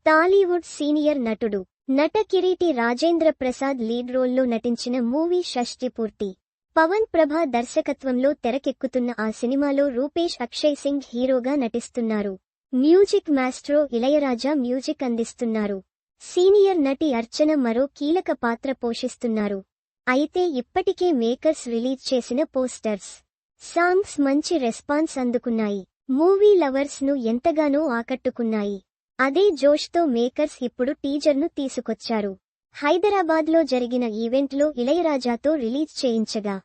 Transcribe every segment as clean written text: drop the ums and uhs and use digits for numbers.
Tollywood senior నటుడు, నట Kireeti Rajendra Prasad lead రోల్లో నటించిన మూవీ షష్టి పూర్తి. పవన్ ప్రభా దర్శకత్వంలో తెరకెక్కుతున్న ఆ సినిమాలో రూపేష్ అక్షయ్ సింగ్ హీరోగా నటిస్తున్నారు. మ్యూజిక్ మాస్ట్రో ఇళయరాజా మ్యూజిక్ అందిస్తున్నారు. సీనియర్ నటి అర్చన మరో కీలక పాత్ర పోషిస్తున్నారు. అయితే ఇప్పటికే మేకర్స్ రిలీజ్ చేసిన పోస్టర్స్, సాంగ్స్ మంచి రెస్పాన్స్ అందుకున్నాయి. మూవీ లవర్స్ ను ఎంతగానో ఆకట్టుకున్నాయి. అదే జోష్తో మేకర్స్ ఇప్పుడు టీజర్ను తీసుకొచ్చారు. హైదరాబాద్లో జరిగిన ఈవెంట్లో ఇళయరాజాతో రిలీజ్ చేయించగా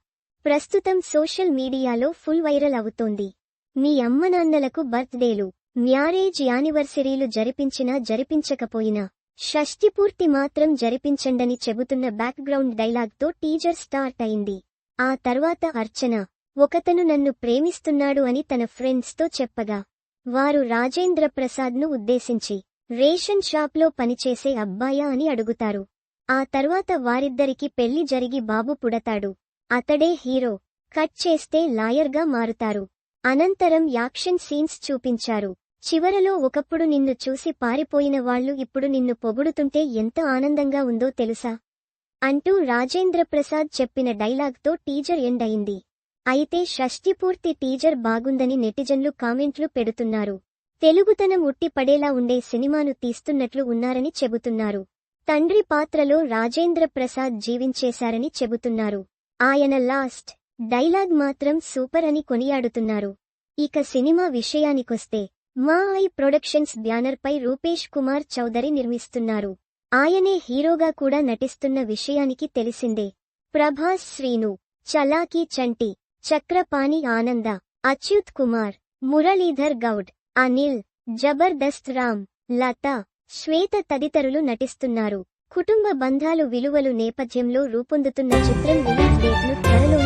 ప్రస్తుతం సోషల్ మీడియాలో ఫుల్ వైరల్ అవుతోంది. మీ అమ్మనాన్నలకు బర్త్డేలు, మ్యారేజ్ యానివర్సరీలు జరిపించినా జరిపించకపోయినా షష్టిపూర్తి మాత్రం జరిపించండని చెబుతున్న బ్యాక్గ్రౌండ్ డైలాగ్తో టీజర్ స్టార్ట్ అయింది. ఆ తర్వాత అర్చన, ఒకతను నన్ను ప్రేమిస్తున్నాడు అని తన ఫ్రెండ్స్తో చెప్పగా, వారు రాజేంద్ర ప్రసాద్ను ఉద్దేశించి రేషన్ షాప్లో పనిచేసే అబ్బాయా అని అడుగుతారు. ఆ తర్వాత వారిద్దరికి పెళ్లి జరిగి బాబు పుడతాడు. అతడే హీరో. కట్ చేస్తే లాయర్గా మారుతారు. అనంతరం యాక్షన్ సీన్స్ చూపించారు. చివరలో ఒకప్పుడు నిన్ను చూసి పారిపోయిన వాళ్లు ఇప్పుడు నిన్ను పొగుడుతుంటే ఎంత ఆనందంగా ఉందో తెలుసా అంటూ రాజేంద్ర ప్రసాద్ చెప్పిన డైలాగ్తో టీజర్ ఎండ్ అయింది. అయితే షష్టిపూర్తి టీజర్ బాగుందని నెటిజన్లు కామెంట్లు పెడుతున్నారు. తెలుగుతనం ఉట్టి పడేలా ఉండే సినిమాను తీస్తున్నట్లు ఉన్నారని చెబుతున్నారు. తండ్రి పాత్రలో రాజేంద్ర ప్రసాద్ జీవించేశారని చెబుతున్నారు. ఆయన లాస్ట్ డైలాగ్ మాత్రం సూపర్ అని కొనియాడుతున్నారు. ఇక సినిమా విషయానికొస్తే, మా ఐ ప్రొడక్షన్స్ బ్యానర్పై రూపేష్ కుమార్ చౌదరి నిర్మిస్తున్నారు. ఆయనే హీరోగా కూడా నటిస్తున్న విషయానికి తెలిసిందే. ప్రభాస్, శ్రీను, చలాకీ చంటి, చక్రపాణి ఆనంద, అచ్యుత్ కుమార్, మురళీధర్ గౌడ్, అనిల్, జబర్దస్త్ రామ్, లత, శ్వేత తదితరులు నటిస్తున్నారు. కుటుంబ బంధాలు విలువలు నేపథ్యంలో రూపొందుతున్న చిత్రం రిలీజ్ డేట్ను త్వరలో